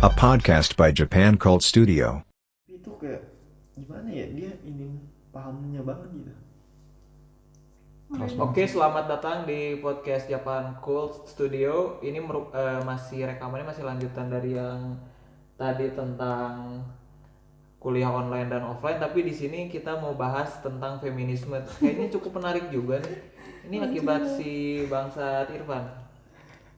A podcast by Japan Cult Studio. Itu kayak gimana ya, dia ini pahamnya banget gitu. Oke, selamat datang di podcast Japan Cult Studio. Ini masih rekamannya masih lanjutan dari yang tadi tentang kuliah online dan offline, tapi di sini kita mau bahas tentang feminisme. Kayaknya cukup menarik juga nih. Ini akibat si Bangsat Irfan.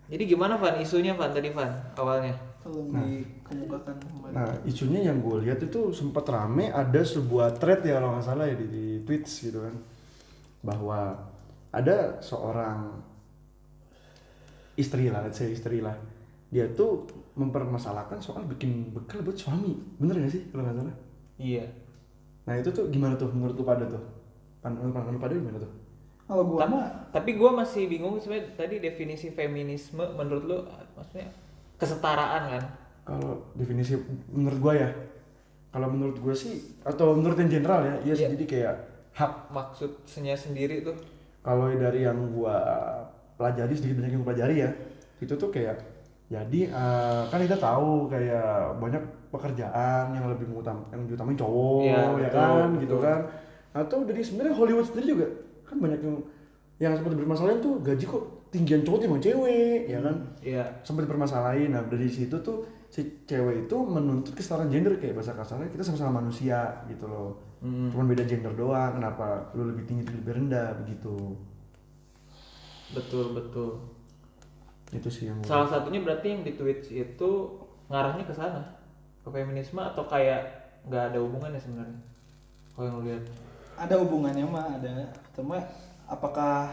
Jadi gimana Van isunya Van tadi Van awalnya? Tolong dikemukakan kembali. Nah, isunya yang gue lihat itu sempat rame, ada sebuah thread ya kalau nggak salah ya di Twitch gitu kan, bahwa ada seorang istri lah, let's say istri lah, dia tuh mempermasalahkan soal bikin bekal buat suami, bener nggak sih kalau nggak salah? Iya. Nah itu tuh gimana tuh menurut lu pada tuh? Pandangan lu pada gimana tuh? Kalau gua mah Tapi gue masih bingung sebenarnya tadi definisi feminisme menurut lu maksudnya kesetaraan kan? Kalau definisi menurut gue ya, kalau menurut gue sih, atau menurut yang general ya, iya Iya. jadi kayak hak. Maksudnya sendiri tuh. Kalau dari yang gua pelajari, sedikit banyak yang gua pelajari ya, itu tuh kayak jadi kan kita tahu kayak banyak pekerjaan yang lebih diutamain cowok, Iya, ya betul, kan betul. gitu kan. Atau dari sebenarnya Hollywood sendiri juga kan banyak yang sempat bermasalahan tuh gaji kok tinggian cowok timbang cewek, ya kan. Iya. Sempat bermasalahin. Nah dari situ tuh si cewek itu menuntut kesetaraan gender, kayak bahasa kasarnya kita sama-sama manusia gitu loh. Cuman beda gender doang, kenapa lu lebih tinggi lebih rendah begitu. Betul. Itu sih yang Salah satunya berarti yang di Twitch itu ngarahnya ke sana, ke feminisme, atau kayak nggak ada hubungannya sebenarnya? Kalau yang lu lihat. ada hubungannya mah ada. Cuma apakah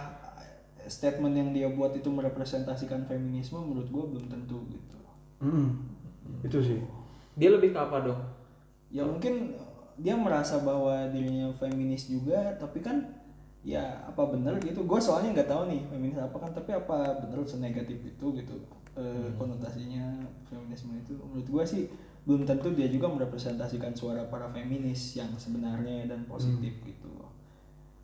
statement yang dia buat itu merepresentasikan feminisme, menurut gua belum tentu gitu. itu sih. Dia lebih ke apa dong? Ya mungkin dia merasa bahwa dirinya feminis juga, tapi kan ya apa bener gitu. Gue soalnya nggak tahu nih feminis apa kan, tapi apa bener senegatif itu gitu konotasinya feminisme itu. Menurut gue sih belum tentu dia juga merepresentasikan suara para feminis yang sebenarnya dan positif gitu.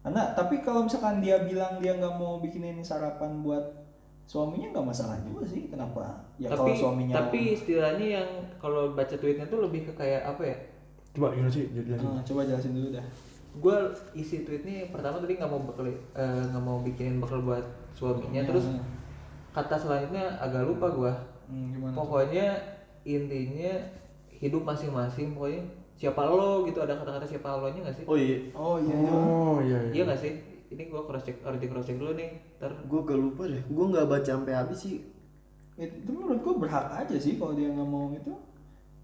Karena tapi kalau misalkan dia bilang dia nggak mau bikinin sarapan buat suaminya, nggak masalah juga sih. Kenapa? Ya kalau suaminya. Tapi istilahnya yang kalau baca tweetnya tuh lebih ke kayak apa ya? Coba gimana sih jelasin. Coba jelasin dulu dah. Gue isi tweetnya pertama tadi nggak mau bikinin bekal buat suaminya, terus kata selanjutnya agak lupa gue. Gimana? Pokoknya intinya hidup masing-masing, pokoknya siapa lo gitu, ada kata-kata siapa lo nya nggak sih? Oh iya. Oh iya. Iya nggak sih? Ini gue cross check dulu nih. Ntar Gue gak lupa deh, gue gak baca sampai habis sih. Itu menurut gue berhak aja sih kalau dia nggak mau itu.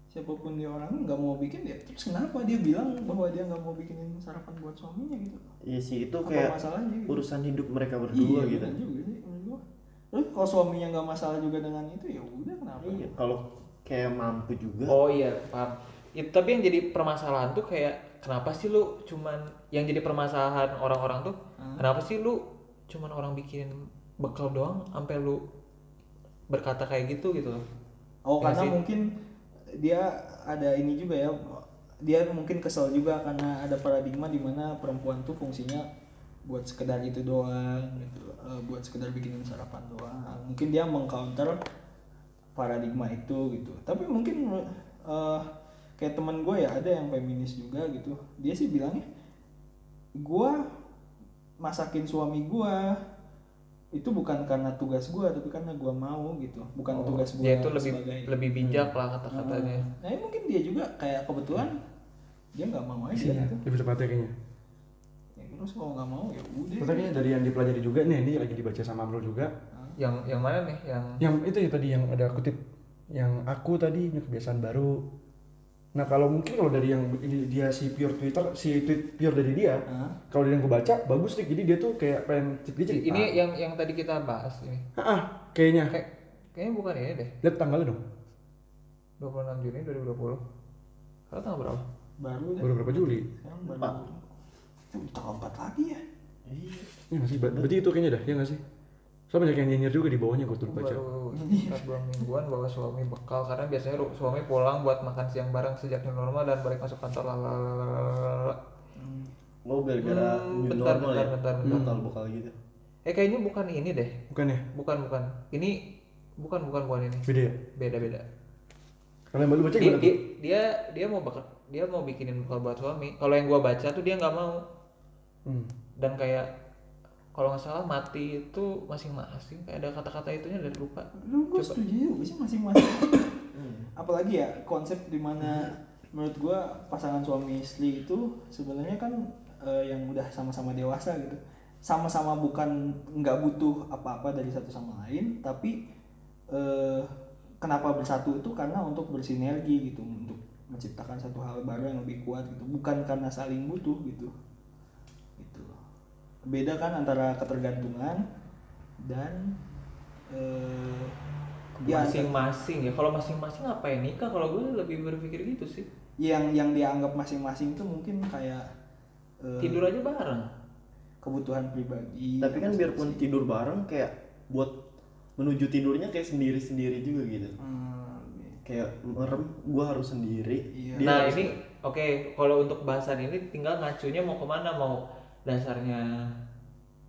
Siapapun dia orang nggak mau bikin, ya terus kenapa dia bilang bahwa dia nggak mau bikinin sarapan buat suaminya gitu? Iya sih, itu Apa kayak masalahnya gitu? urusan hidup mereka berdua gitu. Benar juga sih menurut gua. Terus kalau suaminya nggak masalah juga dengan itu, ya udah kenapa? Iya, kalau kayak mampu juga. oh iya paham. Itu tapi yang jadi permasalahan tuh kayak kenapa sih lu cuman yang jadi permasalahan orang-orang tuh kenapa sih lu cuman orang bikinin bekal doang sampai lu berkata kayak gitu loh. Oh Ya karena sih. mungkin dia ada ini juga ya, dia mungkin kesel juga karena ada paradigma di mana perempuan tuh fungsinya buat sekedar itu doang gitu, buat sekedar bikinin sarapan doang. Mungkin dia mengcounter paradigma itu gitu. Tapi mungkin kayak teman gue ya, ada yang feminis juga gitu, dia sih bilangnya gue masakin suami gue itu bukan karena tugas gue, tapi karena gue mau gitu, bukan tugas gue. Dia itu lebih bijak lah kata-katanya. Nah ini mungkin dia juga kayak kebetulan dia nggak mau aja Isinya gitu. lebih tepatnya kayaknya. Ya, terus kalau nggak mau ya udah. Terus kayaknya dari yang dipelajari juga nih, ini lagi dibaca sama Amrul juga. Yang mana nih? Yang itu ya tadi yang ada kutip, yang aku tadi punya kebiasaan baru. Nah kalau mungkin kalau dari yang ini dia si pure Twitter, si tweet pure dari dia, kalau dari yang gue baca bagus nih, jadi dia tuh kayak pengen dia cerita. Ini yang tadi kita bahas ini. Kayaknya. Kayaknya bukan ini deh. Lihat tanggalnya dong. 26 Juni 2020. Sekarang tanggal berapa? Baru deh. Baru berapa Juli? Sekarang baru. Tanggal 4 lagi ya. Iya nggak sih? Berarti itu kayaknya dah, ya nggak sih? Soalnya banyak yang nyinyir juga di bawahnya, gue tuh baca. Baru sekitar 2 mingguan bawa suami bekal karena biasanya suami pulang buat makan siang bareng sejak new normal dan balik masuk kantor lalalala. Mau gara-gara new bentar. normal ya, bekal gitu. Kayaknya bukan ini deh. Bukan ya? Bukan. Ini bukan ini. Beda ya? Beda. Kalau yang baru baca dia, gimana dia, tuh? dia mau bikinin bekal buat suami. Kalau yang gua baca tuh dia nggak mau. Dan kayak kalau nggak salah mati itu masing-masing, kayak ada kata-kata itunya dari lupa. Gue setuju juga sih masing-masing. Apalagi ya konsep dimana menurut gue pasangan suami istri itu sebenarnya kan yang udah sama-sama dewasa gitu, sama-sama bukan nggak butuh apa-apa dari satu sama lain, tapi kenapa bersatu itu karena untuk bersinergi gitu, untuk menciptakan satu hal baru yang lebih kuat gitu, bukan karena saling butuh gitu. Beda kan antara ketergantungan dan masing-masing ya. Kalau masing-masing ngapain nikah? Kalau gue lebih berpikir gitu sih. yang dianggap masing-masing tuh mungkin kayak Tidur aja bareng. kebutuhan pribadi. Tapi kan biarpun tidur bareng kayak buat menuju tidurnya kayak sendiri-sendiri juga gitu. Kayak merem gua harus sendiri. Iya. Dia Nah harus- ini oke, kalau untuk bahasan ini tinggal ngacunya mau kemana, mau dasarnya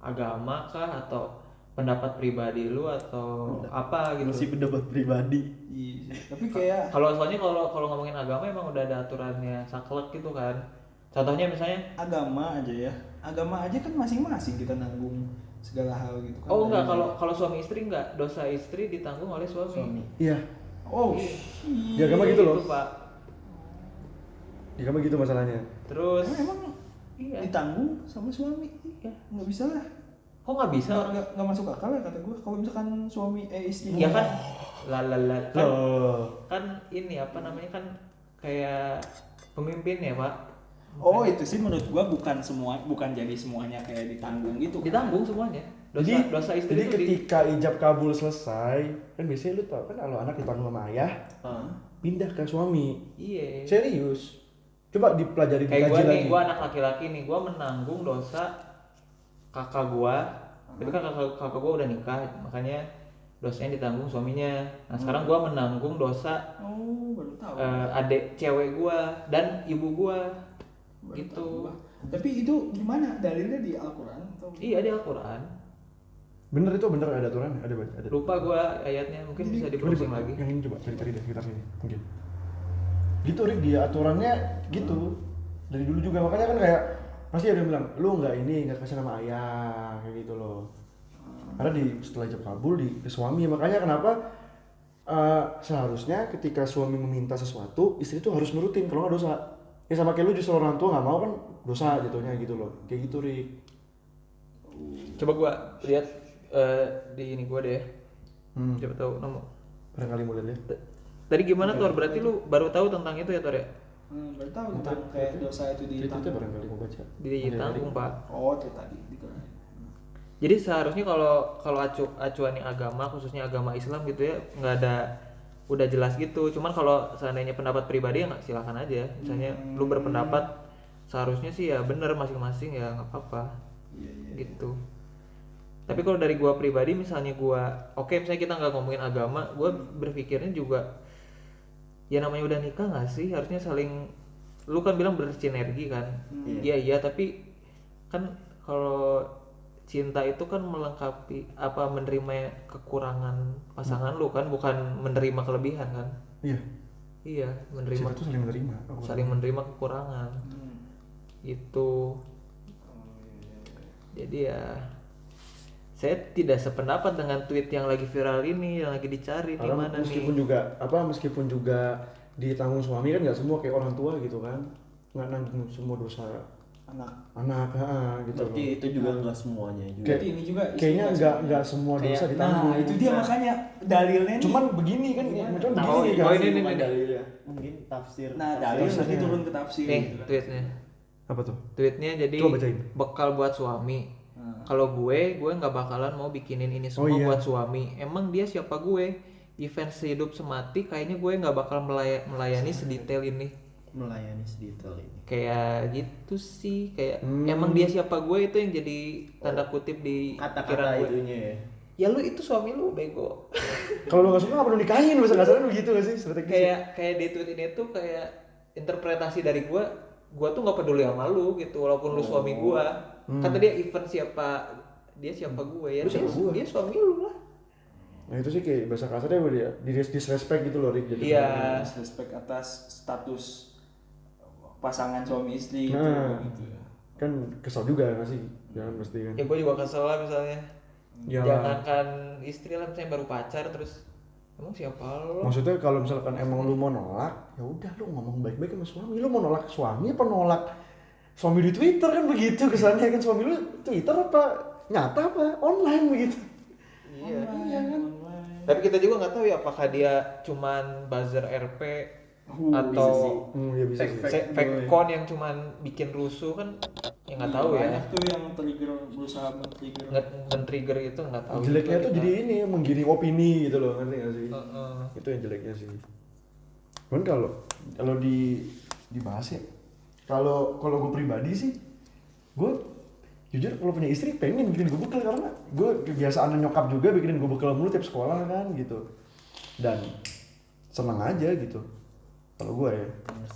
agama kah atau pendapat pribadi lu atau apa gitu. masih pendapat pribadi. Iya, tapi kayak Kalau soalnya kalau ngomongin agama emang udah ada aturannya saklek gitu kan. Contohnya misalnya agama aja ya. Agama aja kan masing-masing kita nanggung segala hal gitu kan. oh enggak, kalau suami istri enggak, dosa istri ditanggung oleh suami. Iya. Oh, Di agama gitu loh. Pak. Di agama gitu masalahnya. Terus emang iya. ditanggung sama suami. Iya. Nggak bisa lah. Kok nggak bisa? Nggak masuk akal ya kata gue. Kalau misalkan suami istri. Ya kan lalala kan, Loh. kan ini apa namanya kan kayak pemimpin ya Pak. Oh itu sih menurut gue bukan jadi semuanya kayak ditanggung gitu. Ditanggung semuanya. Dosa istri jadi itu ketika ijab kabul selesai, kan biasanya lu tau kan kalau anak ditanggung sama ayah, pindah ke suami. Iya. Serius. Coba dipelajari, Kayak dikaji gue nih, lagi. gue anak laki-laki nih, gue menanggung dosa kakak gue. Tapi kan kakak gue udah nikah, makanya dosanya ditanggung suaminya. Nah sekarang gue menanggung dosa Oh baru tahu. adik cewek gue dan ibu gue. Baru Gitu. tahu gua. Tapi itu gimana dalilnya di Al-Quran atau? Iya di Al-Quran. Bener itu bener ada aturan, ada. Lupa gue ayatnya, mungkin bisa Coba di-browsing lagi. Yang ini coba cari-cari deh sekitar sini mungkin. Gitu Rik, dia aturannya gitu. Dari dulu juga makanya kan kayak pasti ada yang bilang, lu nggak kasih nama ayah kayak gitu loh. Karena setelah ijab kabul ke suami, makanya kenapa seharusnya ketika suami meminta sesuatu, istri itu harus nurutin kalau nggak dosa. Ya sama kayak lu justru orang tua nggak mau kan dosa jatuhnya gitu loh. Kayak gitu Rik. Coba gue lihat di ini gue deh. Coba tahu nomor. Barangkali mau lihat ya. Tadi gimana Tor? Berarti lu baru tahu tentang itu ya Tor ya? Baru tahu tentang kayak dosa itu Itu ditanggung. barangkali mau baca. Ditanggung Pak. Oh itu tadi di Quran. Jadi seharusnya kalau acuannya agama, khususnya agama Islam gitu ya, nggak ada, udah jelas gitu. Cuman kalau seandainya pendapat pribadi ya nggak, silakan aja. Misalnya lu berpendapat seharusnya sih ya bener masing-masing ya nggak apa-apa. Gitu. Tapi kalau dari gua pribadi misalnya misalnya kita nggak ngomongin agama, gua berpikirnya juga ya namanya udah nikah nggak sih harusnya saling, lu kan bilang bersinergi kan. Iya tapi kan kalau cinta itu kan melengkapi apa, menerima kekurangan pasangan lu kan, bukan menerima kelebihan kan. Iya menerima, Cinta itu saling menerima. saling menerima kekurangan itu. Jadi ya saya tidak sependapat dengan tweet yang lagi viral ini, yang lagi dicari di Karena mana meskipun nih. meskipun juga ditanggung suami kan nggak semua kayak orang tua gitu kan, nggak nanggung semua dosa anak gitu Berarti loh. itu juga nggak semuanya juga. Berarti ini juga Kayaknya nggak semua dosa ditanggung. Nah itu dia makanya dalilnya nih. Cuman begini kan, cuman Oh, begini oh, kan. ini. Cuma dalilnya. Mungkin tafsir. Nah dalil nanti Tafsirnya. turun ke tafsir. Nih gitu kan. tweetnya. Apa tuh? Tweetnya jadi Coba bacain. bekal buat suami. Kalau gue nggak bakalan mau bikinin ini semua iya. buat suami. Emang dia siapa gue? Event sehidup semati, kayaknya gue nggak bakal melayani sedetail ini. Melayani sedetail ini. Kayak gitu sih, kayak emang dia siapa gue itu yang jadi tanda kutip di pikiran Kata-kata gue. itunya ya. Ya lu itu suami lu bego. Kalau lo nggak suka nggak perlu nikahin, bahasa kasarnya begitu nggak sih strategi? kayak di tweet ini tuh kayak interpretasi dari gue tuh nggak peduli sama lu gitu, walaupun lu suami gue. Kata dia event siapa gue ya, Lu siapa gua? dia suami lu lah. Nah itu sih kayak bahasa kasarnya dia disrespect gitu loh, Rick. Jadi Iya. Respect atas status pasangan suami istri gitu. Nah. gitu. kan kesel juga nggak sih, jangan pasti kan. Ya gue juga kesel lah misalnya. Ya. Jangankan istri lah, misalnya baru pacar terus emang siapa lo? Maksudnya kalau misalkan emang lu mau nolak, ya udah lu ngomong baik-baik sama suami. Lu mau nolak suami apa nolak suami di Twitter kan begitu kesannya kan, suami lu Twitter apa nyata apa online begitu. Iya. Iya kan. Tapi kita juga nggak tahu ya apakah dia cuman buzzer RP atau bisa sih. Ya bisa sih. fake account yang cuman bikin rusuh kan, ya nggak tahu ya. Banyak tuh yang trigger, berusaha men-trigger. Men-trigger itu nggak tahu. Jeleknya juga tuh kita. jadi ini menggiring opini gitu loh, ngerti gak sih? Heeh. Itu yang jeleknya sih. Cuman kalau dibahas ya, kalau gue pribadi sih, gue jujur kalau punya istri pengen bikin gue bekal, karena gue kebiasaan nyokap juga bikinin gue bekal mulu tiap sekolah kan gitu, dan seneng aja gitu. Kalau gue ya,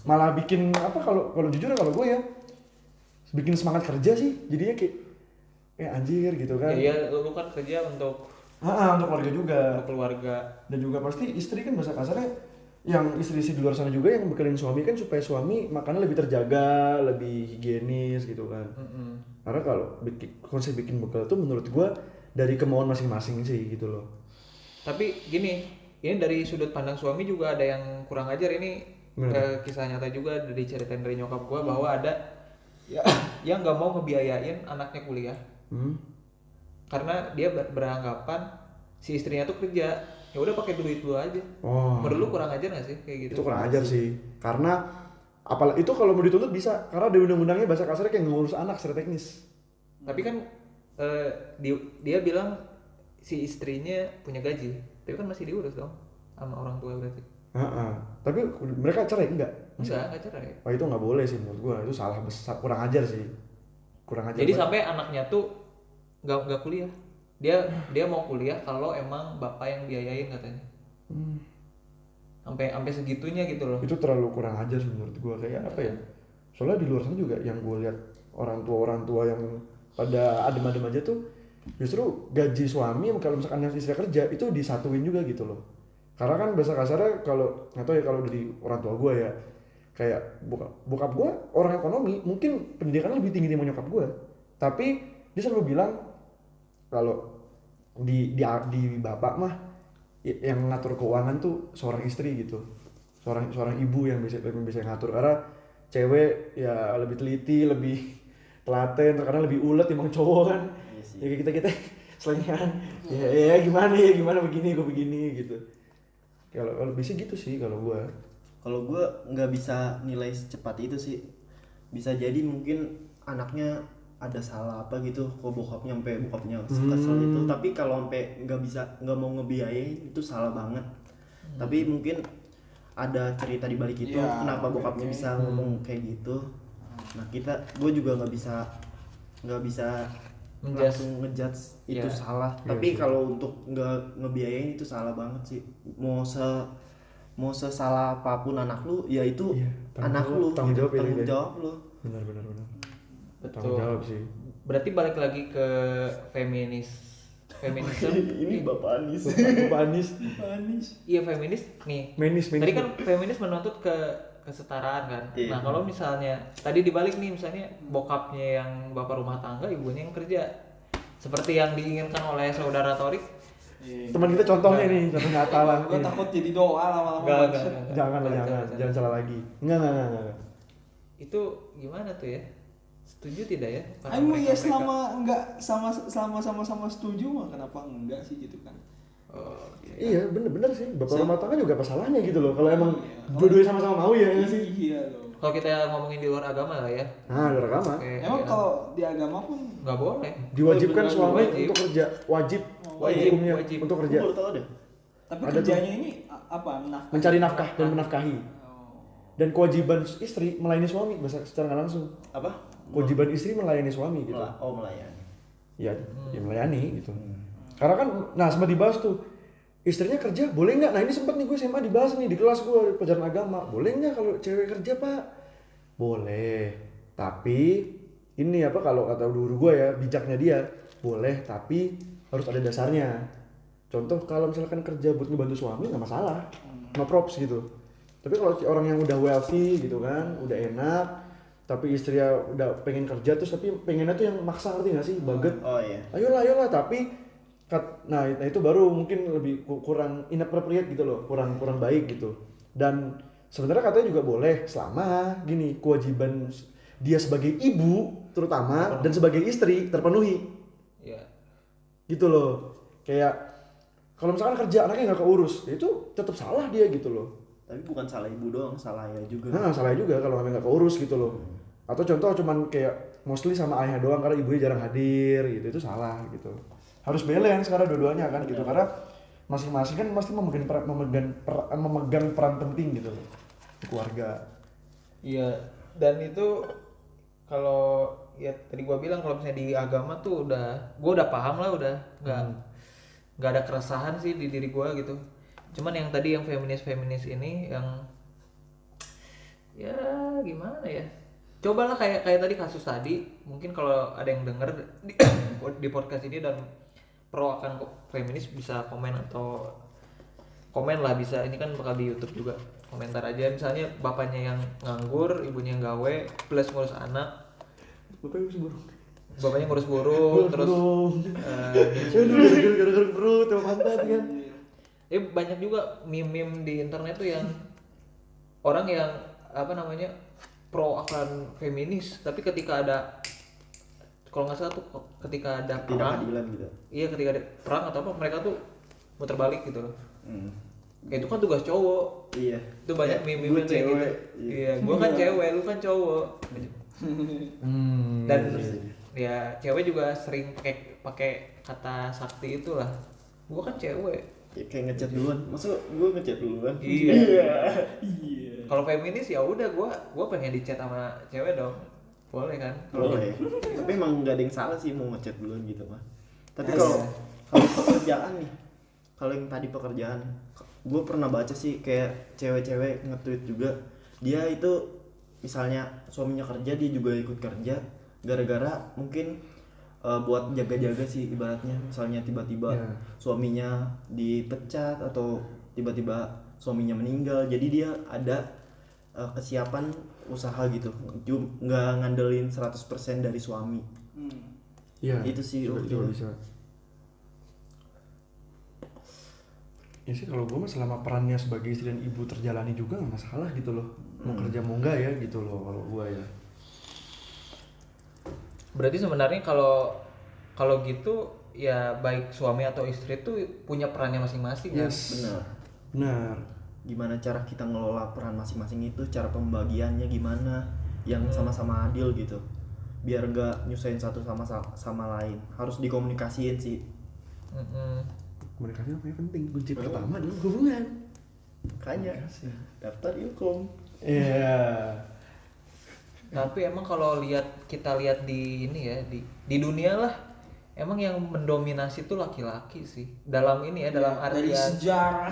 malah bikin apa, kalau jujur kalau gue ya bikin semangat kerja sih, jadinya kayak anjir gitu kan. Ya lu kan kerja untuk Untuk keluarga juga. keluarga. Dan juga pasti istri kan bahasa kasarnya, yang istri-istri di luar sana juga yang bekalin suami kan supaya suami makannya lebih terjaga, lebih higienis gitu kan. Karena kalau konsep bikin bekal tuh menurut gua dari kemauan masing-masing sih gitu loh. Tapi gini, ini dari sudut pandang suami juga ada yang kurang ajar. Ini kisah nyata juga dari ceritain dari nyokap gua, bahwa ada ya yang nggak mau ngebiayain anaknya kuliah. Karena dia beranggapan si istrinya tuh kerja, ya udah pakai duit lu aja. Menurut lu kurang ajar nggak sih kayak gitu? Itu kurang ajar sih, karena apalagi itu kalau mau dituntut bisa, karena ada undang-undangnya bahasa kasarnya kayak ngurus anak secara teknis. Tapi kan dia bilang si istrinya punya gaji, tapi kan masih diurus dong sama orang tua berarti. Tapi mereka cerai enggak? Enggak cerai. Wah itu nggak boleh sih menurut gua, itu salah besar, kurang ajar sih. Kurang ajar. Jadi banget. sampai anaknya tuh nggak kuliah. Dia mau kuliah kalau emang bapak yang biayain katanya. Sampai segitunya gitu loh. Itu terlalu kurang ajar sih menurut gua, kayak apa ya? Soalnya di luar sana juga yang gua lihat orang tua yang pada adem-adem aja tuh justru gaji suami kalau misalkan yang istri kerja itu disatuin juga gitu loh. Karena kan bahasa kasarnya, kalau nggak tahu ya kalau dari orang tua gua ya, kayak bokap gua orang ekonomi, mungkin pendidikannya lebih tinggi dari nyokap gua, tapi dia selalu bilang kalau di bapak mah yang ngatur keuangan tuh seorang istri gitu, seorang ibu yang bisa ngatur, karena cewek ya lebih teliti, lebih telaten, terkadang lebih ulet timbang cowok kan. Ya kita selingan ya gimana begini gue begini gitu. Kalau bisa gitu sih kalau gua. Kalau gue nggak bisa nilai secepat itu sih. Bisa jadi mungkin anaknya ada salah apa gitu, kok bokapnya kesel itu. Tapi kalau sampai nggak mau ngebiayain itu salah banget. Tapi mungkin ada cerita di balik itu, kenapa bokapnya bisa ngomong kayak gitu. Nah gue juga nggak bisa langsung ngejudge itu salah. Tapi kalau untuk nggak ngebiayain itu salah banget sih. Mau sesalah apapun anak lu, ya itu anak lu, tanggung jawab lu. Benar. Betul. Tanggung jawab sih. Berarti balik lagi ke feminisme. Ini Bapak Anis. Bapak Anis. Iya, feminis nih. Menis. Tadi kan feminis menuntut kesetaraan kan. Iya. Nah, kalau misalnya tadi dibalik nih, misalnya bokapnya yang bapak rumah tangga, ibunya yang kerja. Seperti yang diinginkan oleh saudara Torik. Teman kita contohnya nih, contoh nyata lah. Gue takut jadi doa lama-lama. Enggak. Jangan salah lagi. Enggak. Itu gimana tuh ya? Setuju tidak ya? Ayo ya selama enggak sama setuju mah kenapa enggak sih gitu kan? Iya bener sih, bapak rumah tangga juga apa salahnya gitu loh, kalau emang dua-duanya sama-sama mau ya nggak sih. Iya loh. Kalau kita ngomongin di luar agama lah ya. Luar agama. Emang kalau di agama pun nggak boleh. Diwajibkan Beneran suami wajib. untuk kerja, wajib hukumnya untuk kerja. Gue baru tahu deh. tapi Ada kerjanya ini apa? Mencari nafkah dan menafkahi. Dan kewajiban istri melayani suami, secara nggak langsung. Apa? Kewajiban istri melayani suami gitu. Melayani. Ya melayani gitu. Karena kan, nah sempat dibahas tuh, istrinya kerja boleh nggak? Nah ini sempat nih gue SMA dibahas nih di kelas gue pelajaran agama, boleh nggak kalau cewek kerja pak? Boleh, tapi ini apa, kalau kata guru gue ya, bijaknya dia boleh tapi harus ada dasarnya. Contoh kalau misalkan kerja buat ngebantu suami nggak masalah, no props gitu. Tapi kalau orang yang udah wealthy gitu kan, udah enak, tapi istrinya udah pengen kerja terus tapi pengennya tuh yang maksa, ngerti nggak sih, baget. Oh iya. Ayolah, tapi nah itu baru mungkin lebih kurang inappropriate gitu loh, kurang baik gitu. Dan sebenarnya katanya juga boleh selama gini kewajiban dia sebagai ibu terutama dan sebagai istri terpenuhi. Iya. Gitu loh. Kayak kalau misalkan kerja anaknya nggak keurus, ya itu tetap salah dia gitu loh. Tapi bukan salah ibu doang, salah ayah juga. Nah, salah juga kalau anaknya nggak keurus gitu loh. Atau contoh cuman kayak mostly sama ayahnya doang karena ibunya jarang hadir gitu, itu salah gitu. Harus balance karena dua-duanya kan gitu, karena masing-masing kan pasti memegang peran penting gitu loh di keluarga. Iya, dan itu kalau ya tadi gua bilang kalau misalnya di agama tuh gua udah paham lah, udah nggak ada keresahan sih di diri gua gitu. Cuman yang tadi yang feminis ini yang ya gimana ya, cobalah kayak tadi kasus tadi, mungkin kalau ada yang denger di podcast ini dan pro akan feminis bisa komen atau komen lah, bisa, ini kan bakal di YouTube juga, komentar aja misalnya bapaknya yang nganggur, ibunya yang gawe plus ngurus anak, bapaknya ngurus burung terus gara-gara perut sama pantat kan. banyak juga meme di internet tuh yang orang yang apa namanya pro akan feminis, tapi ketika ada, kalau nggak salah tuh ketika ada perang, Ketidakadilan gitu. iya ketika ada perang atau apa mereka tuh muter balik gitu loh. Kayak itu kan tugas cowok. Iya. Itu banyak Ya, meme-meme gua kayak gitu. cewek. Iya, gua kan cewek, lu kan cowok. Dan ya cewek juga sering pakai kata sakti itulah. Gua kan cewek. Ya, kayak ngechat duluan. Masa gue ngechat duluan? Iya. Kalau feminis ya udah gua pengen di chat sama cewek dong. Boleh kan? Boleh. Tapi emang nggak ada yang salah sih mau ngechat duluan gitu mah. Tapi Iya. kalau pekerjaan nih, kalau yang tadi pekerjaan, gue pernah baca sih kayak cewek-cewek nge-tweet juga, dia itu misalnya suaminya kerja dia juga ikut kerja gara-gara mungkin buat jaga-jaga sih ibaratnya, misalnya tiba-tiba suaminya dipecat atau tiba-tiba suaminya meninggal, jadi dia ada kesiapan usaha gitu, nggak ngandelin 100% dari suami. Iya. Itu sih juga bisa. Ya sih kalau gue mah selama perannya sebagai istri dan ibu terjalani juga nggak masalah gitu loh. Mau kerja mau enggak ya gitu loh kalau gue ya. Berarti sebenarnya kalau gitu ya baik suami atau istri tuh punya perannya masing-masing kan? Benar. Gimana cara kita ngelola peran masing-masing itu, cara pembagiannya gimana yang sama-sama adil gitu, biar nggak nyusahin satu sama lain. Harus dikomunikasiin sih. Komunikasi apa penting, kunci pertama adalah hubungan. Makanya daftar ilkom. Iya. Tapi emang kalau kita lihat di ini ya, di dunia lah, emang yang mendominasi tuh laki-laki sih. Dalam ini ya, dalam dari artian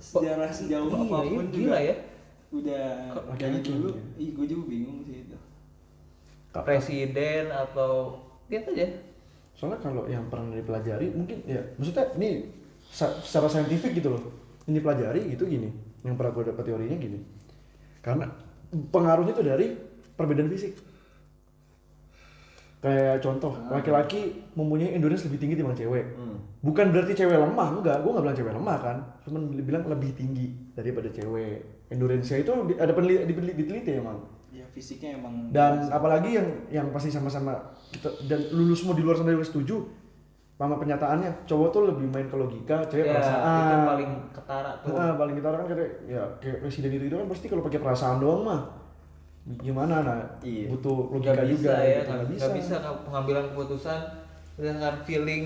sejarah sejauh iya, apapun gila juga ya. udah dari laki-laki dulu. ya. Gue juga bingung sih itu. Presiden atau lihat aja. Soalnya kalau yang pernah dipelajari mungkin ya, maksudnya ini secara saintifik gitu loh. Ini pelajari gitu gini. Yang pernah gue dapat teorinya gini. Karena pengaruhnya itu dari perbedaan fisik. Kayak contoh, laki-laki mempunyai endurance lebih tinggi dibanding cewek. Bukan berarti cewek lemah, enggak. Gue nggak bilang cewek lemah kan. Cuman bilang lebih tinggi daripada cewek. Endurance-nya itu ada diteliti emang. Ya fisiknya emang. Dan apalagi yang pasti sama-sama kita dan lulus semua di luar sana juga setuju sama penyataannya, cowok tuh lebih main ke logika, cewek Ya, perasaan. itu paling ketara tuh. Paling ketara kan kayak presiden itu kan pasti kalau pakai perasaan doang mah gimana, Iya. butuh logika Gak juga bisa ya, gitu. nggak bisa pengambilan keputusan dengan feeling.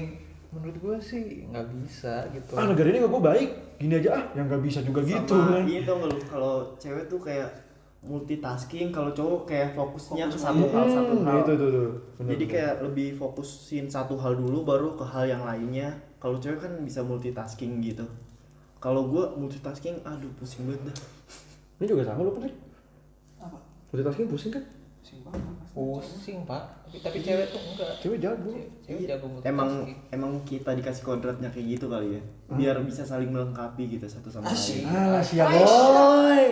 Menurut gue sih nggak bisa gitu. Negara ini gue baik, gini aja yang nggak bisa juga gitu kan. Iya tau nggak lu, kalau cewek tuh kayak multitasking, kalau cowok kayak fokusnya ke satu hal. Itu bener, Jadi bener. kayak lebih fokusin satu hal dulu baru ke hal yang lainnya. Kalau cewek kan bisa multitasking gitu. Kalau gue multitasking, aduh pusing banget dah. Ini juga sama lu kan? Apa? Multitasking pusing kan? Pusing banget. Pusing pak. Tapi cewek tuh enggak. Cewek jago. Cewek jago Emang kita dikasih kodratnya kayak gitu kali ya, biar bisa saling melengkapi gitu satu sama lain. Ah, siap boy.